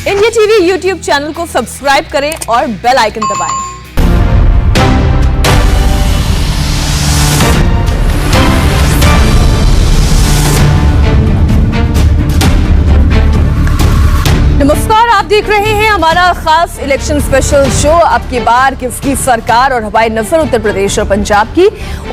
India TV YouTube channel को subscribe करें और बेल आइकन दबाएं। नमस्कार, आप देख रहे हैं हमारा खास इलेक्शन स्पेशल शो। अब की बार किसकी सरकार, और हमारी नजर उत्तर प्रदेश और पंजाब की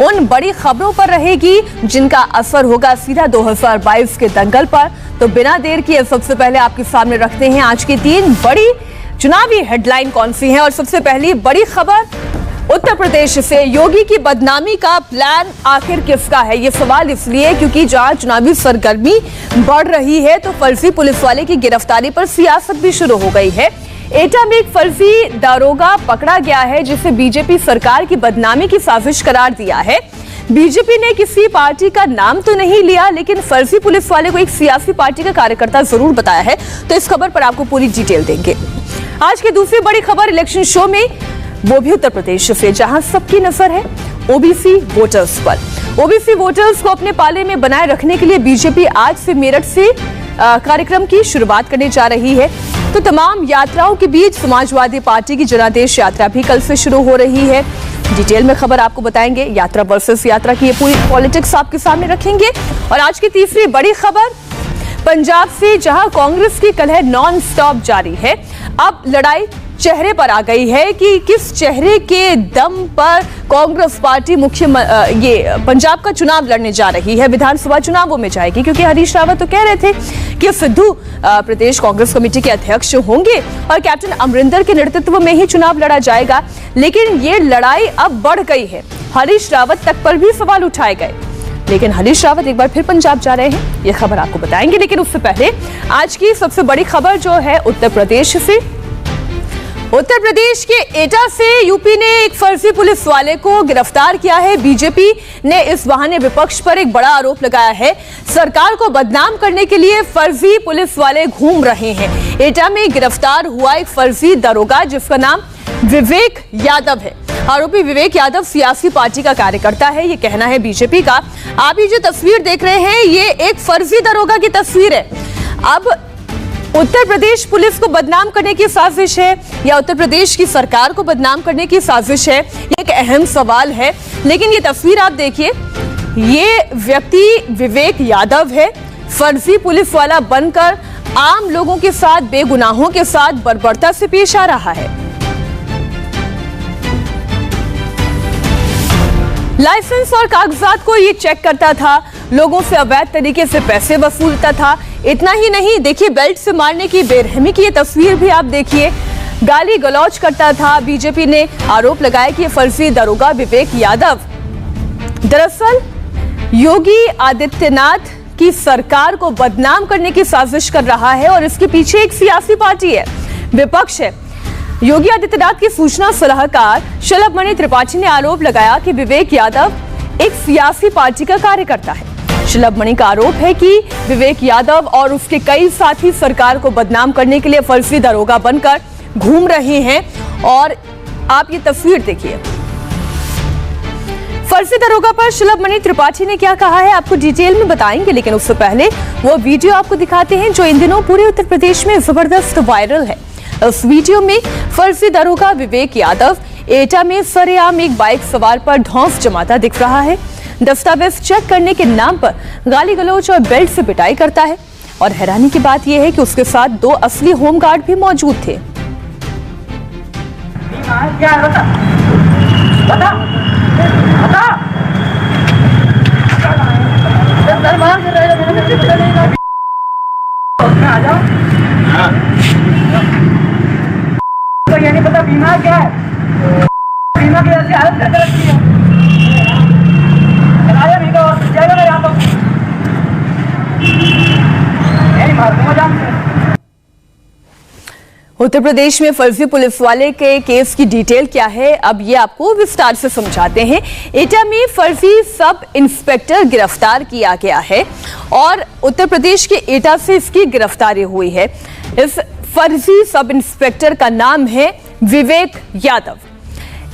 उन बड़ी खबरों पर रहेगी जिनका असर होगा सीधा 2022 के दंगल पर। तो बिना देर किए सबसे पहले आपके सामने रखते हैं आज की 3 बड़ी चुनावी हेडलाइन कौन सी है। और सबसे पहली बड़ी खबर उत्तर प्रदेश से, योगी की बदनामी का प्लान आखिर किसका है? ये सवाल इसलिए क्योंकि जहां चुनावी सरगर्मी बढ़ रही है तो फर्जी पुलिस वाले की गिरफ्तारी पर सियासत भी शुरू हो गई है। एटा में एक फर्जी दारोगा पकड़ा गया है जिसे बीजेपी सरकार की बदनामी की साजिश करार दिया है। बीजेपी ने किसी पार्टी का नाम तो नहीं लिया, लेकिन फर्जी पुलिस वाले को एक सियासी पार्टी का कार्यकर्ता जरूर बताया है। तो इस खबर पर आपको पूरी डिटेल देंगे। आज की दूसरी बड़ी खबर इलेक्शन शो में, वो भी उत्तर प्रदेश से, जहां सबकी नजर है ओबीसी वोटर्स पर। ओबीसी वोटर्स को अपने पाले में बनाए रखने के लिए बीजेपी आज से मेरठ से कार्यक्रम की शुरुआत करने जा रही है। तो तमाम यात्राओं के बीच समाजवादी पार्टी की जनादेश यात्रा भी कल से शुरू हो रही है। डिटेल में खबर आपको बताएंगे। यात्रा वर्सेस यात्रा की ये पूरी पॉलिटिक्स आपके सामने रखेंगे। और आज की तीसरी बड़ी खबर पंजाब से, जहां कांग्रेस की कलह नॉन स्टॉप जारी है। अब लड़ाई चेहरे पर आ गई है कि किस चेहरे के दम पर कांग्रेस पार्टी पंजाब का चुनाव लड़ने जा रही है। विधानसभा चुनावों में जाएगी, क्योंकि हरीश रावत तो कह रहे थे कि सिद्धू प्रदेश कांग्रेस कमेटी के अध्यक्ष होंगे और कैप्टन अमरिंदर के नेतृत्व में ही चुनाव लड़ा जाएगा। लेकिन ये लड़ाई अब बढ़ गई है। हरीश रावत तक पर भी सवाल उठाए गए, लेकिन हरीश रावत एक बार फिर पंजाब जा रहे हैं। ये खबर आपको बताएंगे, लेकिन उससे पहले आज की सबसे बड़ी खबर जो है उत्तर प्रदेश से। उत्तर प्रदेश के एटा से यूपी ने एक फर्जी पुलिस वाले को गिरफ्तार किया है। बीजेपी ने इस बहाने विपक्ष पर एक बड़ा आरोप लगाया है, सरकार को बदनाम करने के लिए फर्जी पुलिस वाले घूम रहे हैं। एटा में गिरफ्तार हुआ एक फर्जी दरोगा जिसका नाम विवेक यादव है। आरोपी विवेक यादव सियासी पार्टी का कार्यकर्ता है, ये कहना है बीजेपी का। आप ये जो तस्वीर देख रहे हैं, ये एक फर्जी दरोगा की तस्वीर है। अब उत्तर प्रदेश पुलिस को बदनाम करने की साजिश है या उत्तर प्रदेश की सरकार को बदनाम करने की साजिश है, ये एक अहम सवाल है। लेकिन ये तस्वीर आप देखिए, ये व्यक्ति विवेक यादव है, फर्जी पुलिस वाला बनकर आम लोगों के साथ, बेगुनाहों के साथ बर्बरता से पेश आ रहा है। लाइसेंस और कागजात को ये चेक करता था, लोगों से अवैध तरीके से पैसे वसूलता था। इतना ही नहीं, देखिए बेल्ट से मारने की बेरहमी की ये तस्वीर भी आप देखिए, गाली गलौज करता था। बीजेपी ने आरोप लगाया कि ये फर्जी दरोगा विवेक यादव दरअसल योगी आदित्यनाथ की सरकार को बदनाम करने की साजिश कर रहा है और इसके पीछे एक सियासी पार्टी है, विपक्ष है। योगी आदित्यनाथ के सूचना सलाहकार शलभ मणि त्रिपाठी ने आरोप लगाया कि विवेक यादव एक सियासी पार्टी का कार्यकर्ता है। शलभ मणि का आरोप है कि विवेक यादव और उसके कई साथी सरकार को बदनाम करने के लिए फर्जी दरोगा बनकर घूम रहे हैं। और आप ये तस्वीर देखिए, फर्जी दरोगा पर शलभ मणि त्रिपाठी ने क्या कहा है आपको डिटेल में बताएंगे। लेकिन उससे पहले वो वीडियो आपको दिखाते हैं जो इन दिनों पूरे उत्तर प्रदेश में जबरदस्त वायरल है। उस वीडियो में फर्जी दरोगा विवेक यादव एटा में सरेआम एक बाइक सवार पर धौंस जमाता दिख रहा है। दस्तावेज चेक करने के नाम पर गाली गलौज और बेल्ट से पिटाई करता है। और हैरानी की बात यह है कि उसके साथ 2 असली होमगार्ड भी मौजूद थे। क्या बता? बता? बता? आ जाओ। तो ये नहीं पता बीमा क्या है? बीमा की ऐसी हालत करके रखी है। उत्तर प्रदेश में फर्जी पुलिस वाले के केस की डिटेल क्या है, अब ये आपको विस्तार से समझाते हैं। एटा में फर्जी सब इंस्पेक्टर गिरफ्तार किया गया है और उत्तर प्रदेश के एटा से इसकी गिरफ्तारी हुई है। इस फर्जी सब इंस्पेक्टर का नाम है विवेक यादव।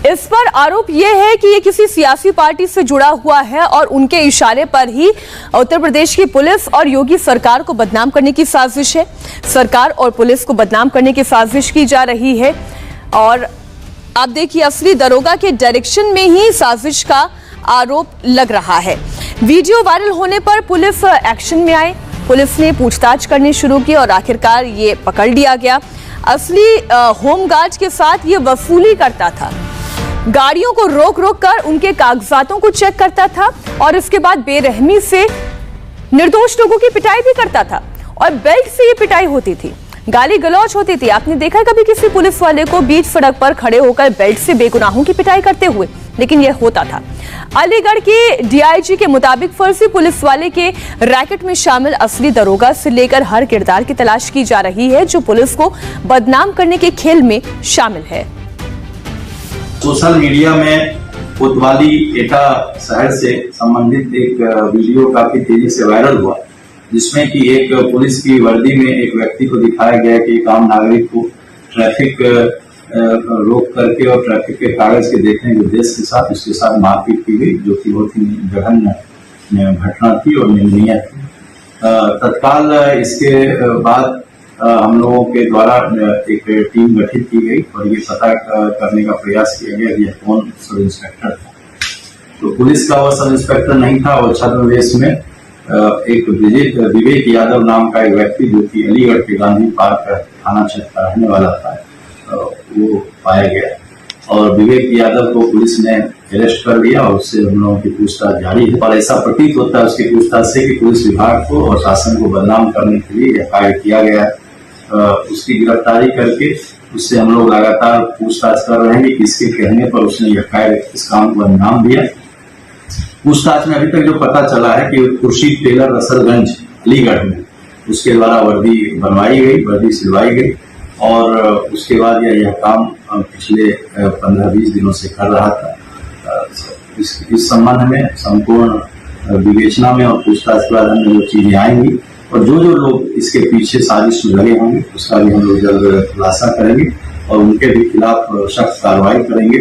इस पर आरोप यह है कि ये किसी सियासी पार्टी से जुड़ा हुआ है और उनके इशारे पर ही उत्तर प्रदेश की पुलिस और योगी सरकार को बदनाम करने की साजिश है। सरकार और पुलिस को बदनाम करने की साजिश की जा रही है और आप देखिए असली दरोगा के डायरेक्शन में ही साजिश का आरोप लग रहा है। वीडियो वायरल होने पर पुलिस एक्शन में आई। पुलिस ने पूछताछ करनी शुरू की और आखिरकार ये पकड़ लिया गया। असली होमगार्ड के साथ ये वसूली करता था, गाड़ियों को रोक रोक कर उनके कागजातों को चेक करता था और इसके बाद बेरहमी से निर्दोष लोगों की पिटाई भी करता था और बेल्ट से ये पिटाई होती थी, गाली गलौज होती थी। आपने देखा कभी किसी पुलिस वाले को बीच सड़क पर खड़े होकर बेल्ट से बेगुनाहों की पिटाई करते हुए? लेकिन यह होता था। अलीगढ़ के डीआईजी के मुताबिक फर्जी पुलिस वाले के रैकेट में शामिल असली दरोगा से लेकर हर किरदार की तलाश की जा रही है जो पुलिस को बदनाम करने के खेल में शामिल है। सोशल मीडिया में कोतवाली एटा शहर से संबंधित एक वीडियो काफी तेजी से वायरल हुआ, जिसमें कि एक पुलिस की वर्दी में एक व्यक्ति को दिखाया गया कि एक आम नागरिक को ट्रैफिक रोक करके और ट्रैफिक के कागज के देखने के उद्देश्य के साथ उसके साथ मारपीट की गई, जो कि बहुत ही जघन्य घटना थी और निंदनीय थी। तत्काल इसके बाद हम लोगों के द्वारा एक टीम गठित की गई और ये पता करने का प्रयास किया गया कि यह कौन सब इंस्पेक्टर था। तो पुलिस का वह सब इंस्पेक्टर नहीं था और छद्मवेश में एक विवेक यादव नाम का एक व्यक्ति जो कि अलीगढ़ के गांधी पार्क थाना क्षेत्र का रहने वाला था, वो पाया गया और विवेक यादव को पुलिस ने अरेस्ट कर लिया और उससे हम लोगों की पूछताछ जारी है। और ऐसा प्रतीत होता है उसकी पूछताछ से कि पुलिस विभाग को और शासन को बदनाम करने के लिए यह कार्य किया गया है। उसकी गिरफ्तारी करके उससे हम लोग लगातार पूछताछ कर रहे हैं कि किसके कहने पर उसने यह कार्य इस काम को अंजाम दिया। पूछताछ में अभी तक जो पता चला है कि खुर्शीद टेलर रसलगंज अलीगढ़ में उसके द्वारा वर्दी बनवाई गई, वर्दी सिलवाई गई और उसके बाद यह काम पिछले 15-20 दिनों से कर रहा था। इस संबंध में संपूर्ण विवेचना में और पूछताछ के बाद हमें जो चीजें आएंगी और जो लोग इसके पीछे साजिश में लगे होंगे उसका भी हम लोग जल्द खुलासा करेंगे और उनके भी खिलाफ सख्त कार्रवाई करेंगे।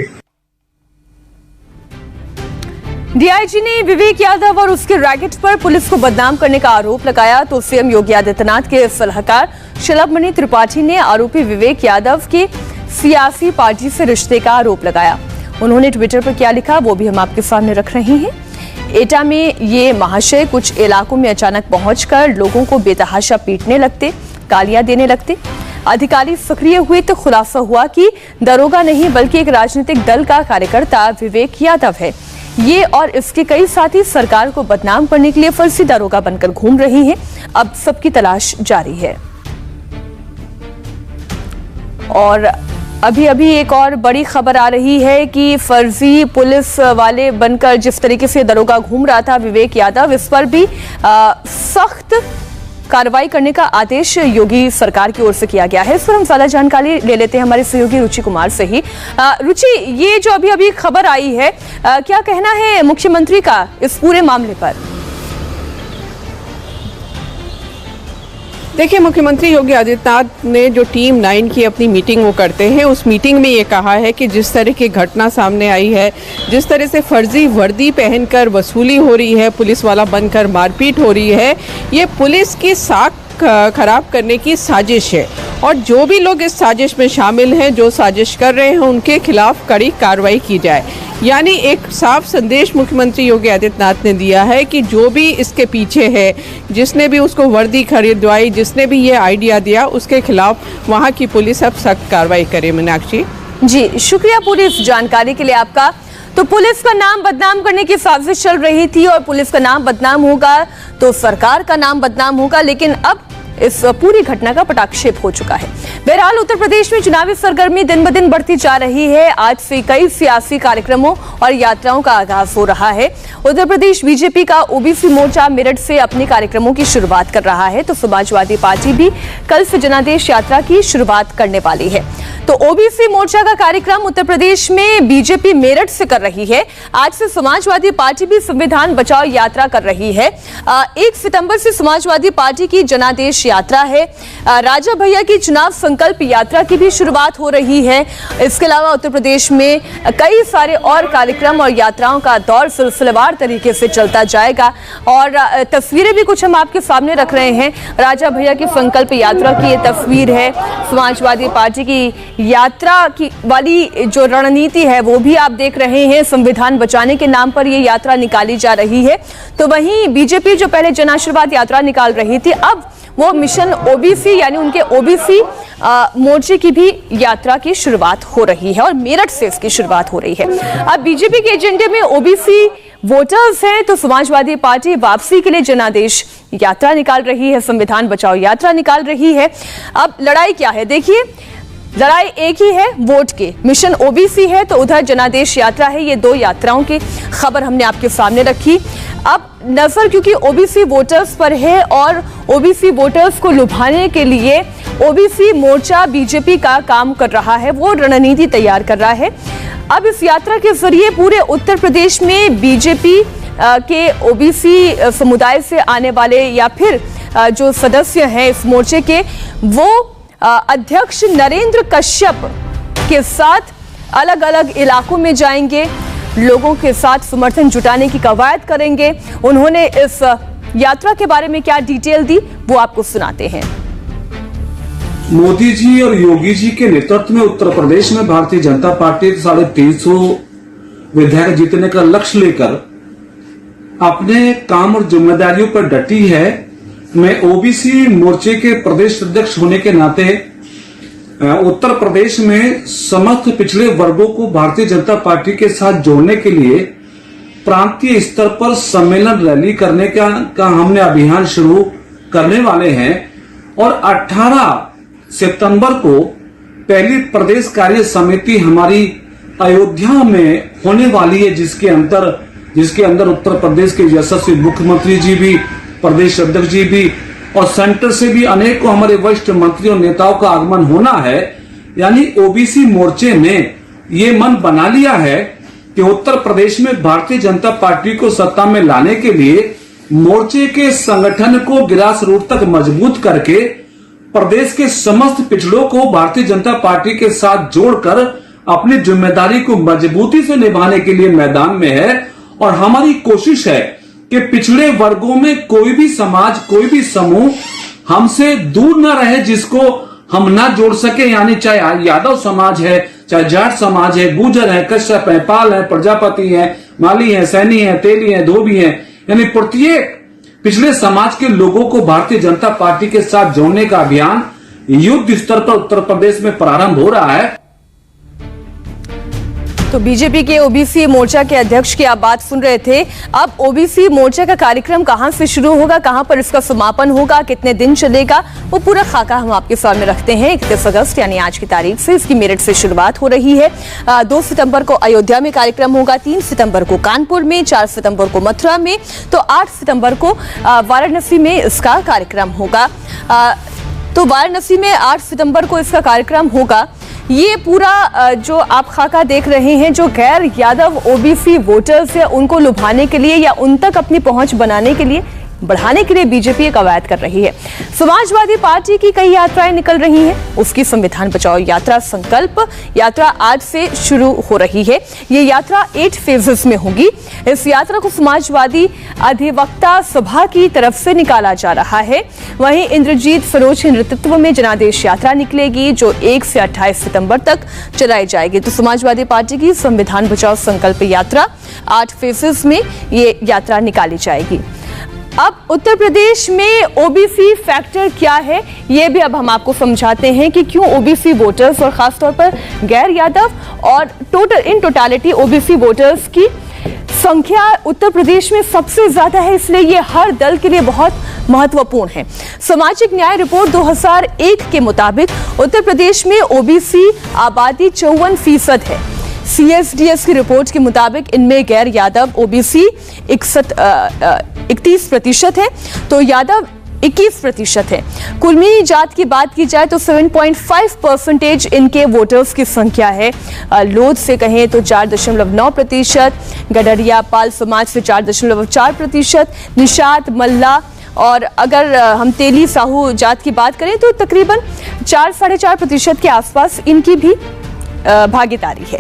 डीआईजी ने विवेक यादव और उसके रैकेट पर पुलिस को बदनाम करने का आरोप लगाया तो सीएम योगी आदित्यनाथ के सलाहकार शलभमणि त्रिपाठी ने आरोपी विवेक यादव के सियासी पार्टी से रिश्ते का आरोप लगाया। उन्होंने ट्विटर पर क्या लिखा वो भी हम आपके सामने रख रहे हैं। एटा में ये महाशय कुछ इलाकों में अचानक पहुंचकर लोगों को बेतहाशा पीटने लगते, गालियां देने लगते। अधिकारी सक्रिय हुए तो खुलासा हुआ कि दरोगा नहीं बल्कि एक राजनीतिक दल का कार्यकर्ता विवेक यादव है। ये और इसके कई साथी सरकार को बदनाम करने के लिए फर्जी दरोगा बनकर घूम रही हैं। अब सबकी तलाश जारी है। और अभी एक और बड़ी खबर आ रही है कि फर्जी पुलिस वाले बनकर जिस तरीके से दरोगा घूम रहा था विवेक यादव, इस पर भी सख्त कार्रवाई करने का आदेश योगी सरकार की ओर से किया गया है। इस पर हम ज्यादा जानकारी ले लेते हैं हमारे सहयोगी रुचि कुमार से ही। रुचि, ये जो अभी खबर आई है, क्या कहना है मुख्यमंत्री का इस पूरे मामले पर? देखिए, मुख्यमंत्री योगी आदित्यनाथ ने जो टीम 9 की अपनी मीटिंग वो करते हैं, उस मीटिंग में ये कहा है कि जिस तरह की घटना सामने आई है, जिस तरह से फर्जी वर्दी पहनकर वसूली हो रही है, पुलिस वाला बनकर मारपीट हो रही है, ये पुलिस की साख खराब करने की साजिश है और जो भी लोग इस साजिश में शामिल हैं, जो साजिश कर रहे हैं, उनके खिलाफ कड़ी कार्रवाई की जाए। यानी एक साफ संदेश मुख्यमंत्री योगी आदित्यनाथ ने दिया है कि जो भी इसके पीछे है, जिसने भी उसको वर्दी खरीदवाई, जिसने भी ये आइडिया दिया, उसके खिलाफ वहाँ की पुलिस अब सख्त कार्रवाई करे। मीनाक्षी जी, शुक्रिया पूरी इस जानकारी के लिए आपका। तो पुलिस का नाम बदनाम करने की साजिश चल रही थी और पुलिस का नाम बदनाम होगा तो सरकार का नाम बदनाम होगा, लेकिन अब इस पूरी घटना का पटाक्षेप हो चुका है। बहरहाल उत्तर प्रदेश में चुनावी सरगर्मी दिन ब दिन बढ़ती जा रही है। आज से कई सियासी कार्यक्रमों और यात्राओं का आगाज हो रहा है। उत्तर प्रदेश बीजेपी का ओबीसी मोर्चा मेरठ से अपने कार्यक्रमों की शुरुआत कर रहा है तो समाजवादी पार्टी भी कल से जनादेश यात्रा की शुरुआत करने वाली है। तो ओबीसी मोर्चा का कार्यक्रम उत्तर प्रदेश में बीजेपी मेरठ से कर रही है। आज से समाजवादी पार्टी भी संविधान बचाओ यात्रा कर रही है। 1 सितंबर से समाजवादी पार्टी की जनादेश यात्रा है। राजा भैया की चुनाव संकल्प यात्रा की भी शुरुआत हो रही है। इसके अलावा उत्तर प्रदेश में कई सारे और कार्यक्रम और यात्राओं का दौर सिलसिलेवार तरीके से चलता जाएगा और तस्वीरें भी कुछ हम आपके सामने रख रहे हैं। राजा भैया की संकल्प यात्रा की ये तस्वीर है। समाजवादी पार्टी की यात्रा की वाली जो रणनीति है वो भी आप देख रहे हैं। संविधान बचाने के नाम पर ये यात्रा निकाली जा रही है। तो वहीं बीजेपी जो पहले जन आशीर्वाद यात्रा निकाल रही थी, अब वो मिशन ओबीसी यानी उनके ओबीसी मोर्चे की भी यात्रा की शुरुआत हो रही है और मेरठ से इसकी शुरुआत हो रही है। अब बीजेपी के एजेंडे में ओबीसी वोटर्स हैं तो समाजवादी पार्टी वापसी के लिए जनादेश यात्रा निकाल रही है, संविधान बचाओ यात्रा निकाल रही है। अब लड़ाई क्या है देखिए, लड़ाई एक ही है, वोट के। मिशन ओबीसी है तो उधर जनादेश यात्रा है। ये दो यात्राओं की खबर हमने आपके सामने रखी। अब नजर क्योंकि ओबीसी वोटर्स पर है और ओबीसी वोटर्स को लुभाने के लिए ओबीसी मोर्चा बीजेपी का काम कर रहा है, वो रणनीति तैयार कर रहा है। अब इस यात्रा के जरिए पूरे उत्तर प्रदेश में बीजेपी के ओबीसी समुदाय से आने वाले या फिर जो सदस्य हैं इस मोर्चे के, वो अध्यक्ष नरेंद्र कश्यप के साथ अलग अलग इलाकों में जाएंगे, लोगों के साथ समर्थन जुटाने की कवायद करेंगे। उन्होंने इस यात्रा के बारे में क्या डिटेल दी वो आपको सुनाते हैं। मोदी जी और योगी जी के नेतृत्व में उत्तर प्रदेश में भारतीय जनता पार्टी 350 विधायक जीतने का लक्ष्य लेकर अपने काम और जिम्मेदारियों पर डटी है। मैं ओबीसी मोर्चे के प्रदेश अध्यक्ष होने के नाते उत्तर प्रदेश में समस्त पिछड़े वर्गों को भारतीय जनता पार्टी के साथ जोड़ने के लिए प्रांतीय स्तर पर सम्मेलन रैली करने का हमने अभियान शुरू करने वाले हैं और 18 सितंबर को पहली प्रदेश कार्य समिति हमारी अयोध्या में होने वाली है, जिसके अंदर उत्तर प्रदेश के यशस्वी मुख्यमंत्री जी भी, प्रदेश अध्यक्ष जी भी और सेंटर से भी अनेकों हमारे वरिष्ठ मंत्री और नेताओं का आगमन होना है। यानी ओबीसी मोर्चे ने ये मन बना लिया है कि उत्तर प्रदेश में भारतीय जनता पार्टी को सत्ता में लाने के लिए मोर्चे के संगठन को ग्रास रूट तक मजबूत करके प्रदेश के समस्त पिछड़ों को भारतीय जनता पार्टी के साथ जोड़कर अपनी जिम्मेदारी को मजबूती से निभाने के लिए मैदान में है। और हमारी कोशिश है कि पिछड़े वर्गों में कोई भी समाज, कोई भी समूह हमसे दूर न रहे जिसको हम ना जोड़ सके। यानी चाहे यादव समाज है, चाहे जाट समाज है, गुर्जर है, कश्यप है, पाल है, प्रजापति है, माली है, सैनी है, तेली है, धोबी है, यानी प्रत्येक पिछले समाज के लोगों को भारतीय जनता पार्टी के साथ जोड़ने का अभियान युद्ध स्तर पर उत्तर प्रदेश में प्रारंभ हो रहा है। तो बीजेपी के ओबीसी मोर्चा के अध्यक्ष की आप बात सुन रहे थे। अब ओबीसी मोर्चा का कार्यक्रम कहां से शुरू होगा, कहां पर इसका समापन होगा, कितने दिन चलेगा, वो पूरा खाका हम आपके सामने रखते हैं। 31 अगस्त यानी आज की तारीख से इसकी मेरठ से शुरुआत हो रही है। 2 सितंबर को अयोध्या में कार्यक्रम होगा, 3 सितंबर को कानपुर में, 4 सितंबर को मथुरा में, तो 8 सितंबर को वाराणसी में इसका कार्यक्रम होगा। तो वाराणसी में 8 सितंबर को इसका कार्यक्रम होगा। ये पूरा जो आप खाका देख रहे हैं, जो गैर यादव ओबीसी वोटर्स है उनको लुभाने के लिए या उन तक अपनी पहुंच बनाने के लिए, बढ़ाने के लिए बीजेपी कवायद कर रही है। समाजवादी पार्टी की कई यात्राएं निकल रही हैं, उसकी संविधान बचाओ यात्रा संकल्प यात्रा आज से शुरू हो रही है। ये यात्रा 8 फेजेस में होगी। इस यात्रा को समाजवादी अधिवक्ता सभा की तरफ से निकाला जा रहा है। वहीं इंद्रजीत सरोज के नेतृत्व में जनादेश यात्रा निकलेगी जो 1 से 28 सितंबर तक चलाई जाएगी। तो समाजवादी पार्टी की संविधान बचाओ संकल्प यात्रा 8 फेजेस में ये यात्रा निकाली जाएगी। अब उत्तर प्रदेश में ओबीसी फैक्टर क्या है, ये भी अब हम आपको समझाते हैं कि क्यों ओबीसी वोटर्स और खासतौर पर गैर यादव और इन टोटालिटी ओबीसी वोटर्स की संख्या उत्तर प्रदेश में सबसे ज्यादा है, इसलिए ये हर दल के लिए बहुत महत्वपूर्ण है। सामाजिक न्याय रिपोर्ट 2001 के मुताबिक उत्तर प्रदेश में ओबीसी आबादी 54% है। CSDS की रिपोर्ट के मुताबिक इनमें गैर यादव ओबीसी 31% है, तो यादव 21% है। कुर्मी जात की बात की जाए तो 7.5% इनके वोटर्स की संख्या है। लोध से कहें तो 4.9%, गडरिया पाल समाज से 4.4%, निषाद मल्ला और अगर हम तेली साहू जात की बात करें तो तकरीबन 4-4.5% के आसपास इनकी भी भागीदारी है।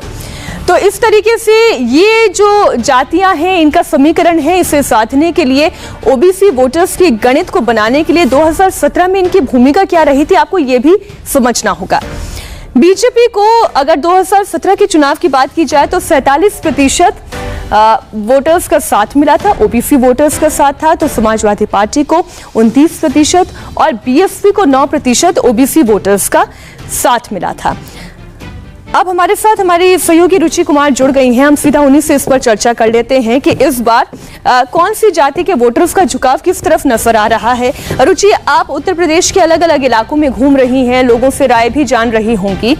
तो इस तरीके से ये जो जातियां हैं इनका समीकरण है, इसे साधने के लिए ओबीसी वोटर्स की गणित को बनाने के लिए 2017 में इनकी भूमिका क्या रही थी, आपको ये भी समझना होगा। बीजेपी को अगर 2017 के चुनाव की बात की जाए तो 47% वोटर्स का साथ मिला था, ओबीसी वोटर्स का साथ था। तो समाजवादी पार्टी को 29% और बीएसपी को 9% ओबीसी वोटर्स का साथ मिला था। अब हमारे साथ हमारी सहयोगी रुचि कुमार जुड़ गई हैं। हम सीधा उन्हीं से इस पर चर्चा कर लेते हैं कि इस बार कौन सी जाति के वोटर्स का झुकाव किस तरफ नजर आ रहा है। रुचि, आप उत्तर प्रदेश के अलग अलग इलाकों में घूम रही हैं, लोगों से राय भी जान रही होंगी।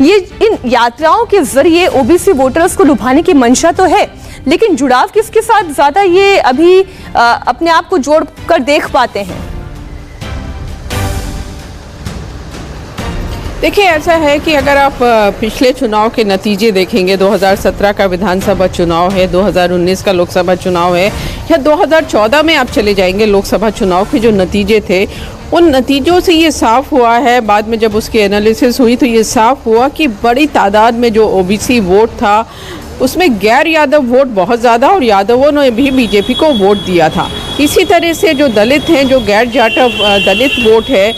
ये इन यात्राओं के जरिए ओबीसी वोटर्स को लुभाने की मंशा तो है, लेकिन जुड़ाव किसके साथ ज्यादा ये अभी अपने आप को जोड़कर देख पाते हैं? देखिए, ऐसा है कि अगर आप पिछले चुनाव के नतीजे देखेंगे, 2017 का विधानसभा चुनाव है, 2019 का लोकसभा चुनाव है, या 2014 में आप चले जाएंगे लोकसभा चुनाव के जो नतीजे थे, उन नतीजों से ये साफ हुआ है, बाद में जब उसकी एनालिसिस हुई तो ये साफ हुआ कि बड़ी तादाद में जो ओबीसी वोट था उसमें गैर यादव वोट बहुत ज़्यादा और यादवों ने भी बीजेपी को वोट दिया था। इसी तरह से जो दलित हैं, जो गैर जाटव दलित वोट है,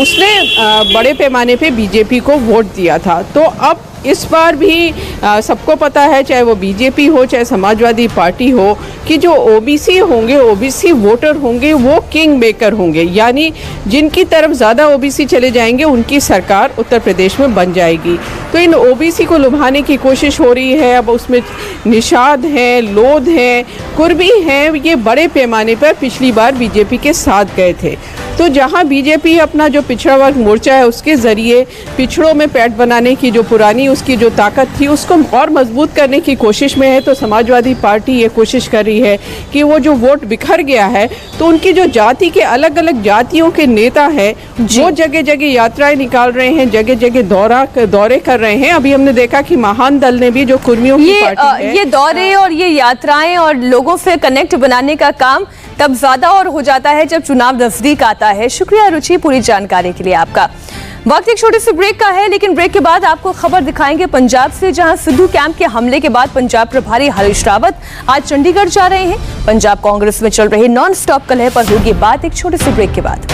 उसने बड़े पैमाने पे बीजेपी को वोट दिया था। तो अब इस बार भी सबको पता है, चाहे वो बीजेपी हो चाहे समाजवादी पार्टी हो, कि जो ओबीसी होंगे, ओबीसी वोटर होंगे, वो किंग मेकर होंगे, यानी जिनकी तरफ ज़्यादा ओबीसी चले जाएंगे उनकी सरकार उत्तर प्रदेश में बन जाएगी। तो इन ओबीसी को लुभाने की कोशिश हो रही है। अब उसमें निषाद हैं, लोध हैं, कुर्मी हैं, ये बड़े पैमाने पर पिछली बार बीजेपी के साथ गए थे। तो जहां बीजेपी अपना जो पिछड़ा वर्ग मोर्चा है उसके ज़रिए पिछड़ों में पैठ बनाने की जो पुरानी उसकी जो ताकत थी उसको और मजबूत करने की कोशिश में है, तो समाजवादी पार्टी ये कोशिश कर रही है कि वो जो वोट बिखर गया है तो उनकी जो जाति के अलग अलग जातियों के नेता हैं वो जगह जगह यात्राएं निकाल रहे हैं, जगह जगह दौरे कर रहे हैं। अभी हमने देखा कि महान दल ने भी, जो कुर्मियों की पार्टी है, ये दौरे और ये यात्राएं और लोगों से कनेक्ट बनाने का काम तब ज्यादा और हो जाता है जब चुनाव नजदीक आता है। शुक्रिया रुचि पूरी जानकारी के लिए आपका। वक्त एक छोटे से ब्रेक का है, लेकिन ब्रेक के बाद आपको खबर दिखाएंगे पंजाब से, जहां सिद्धू कैंप के हमले के बाद पंजाब प्रभारी हरीश रावत आज चंडीगढ़ जा रहे हैं। पंजाब कांग्रेस में चल रही नॉन स्टॉप कलह पर होगी बात एक छोटे से ब्रेक के बाद।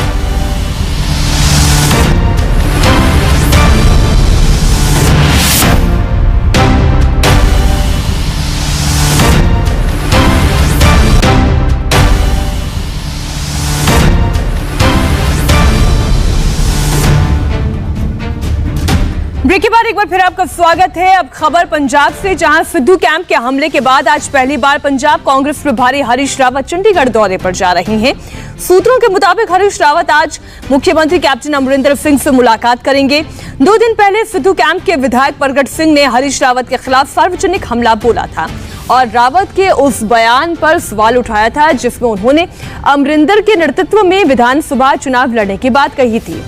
ब्रेक के बाद एक बार फिर आपका स्वागत है। अब खबर पंजाब से, जहां सिद्धू कैंप के हमले के बाद आज पहली बार पंजाब कांग्रेस प्रभारी हरीश रावत चंडीगढ़ दौरे पर जा रहे हैं। सूत्रों के मुताबिक हरीश रावत आज मुख्यमंत्री कैप्टन अमरिंदर सिंह से मुलाकात करेंगे। 2 दिन पहले सिद्धू कैंप के विधायक प्रगट सिंह ने हरीश रावत के खिलाफ सार्वजनिक हमला बोला था और रावत के उस बयान पर सवाल उठाया था जिसमें उन्होंने अमरिंदर के नेतृत्व में विधानसभा चुनाव लड़ने की बात कही थी।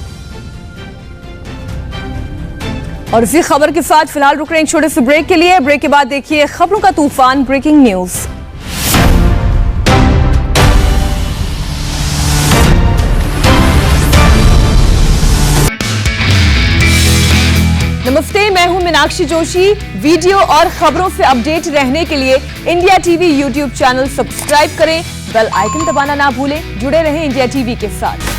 और इसी खबर के साथ फिलहाल रुक रहे हैं छोटे से ब्रेक के लिए। ब्रेक के बाद देखिए खबरों का तूफान, ब्रेकिंग न्यूज। नमस्ते, मैं हूं मीनाक्षी जोशी। वीडियो और खबरों से अपडेट रहने के लिए India TV YouTube channel subscribe करें, बेल आइकन दबाना ना भूलें। जुड़े रहें इंडिया टीवी के साथ।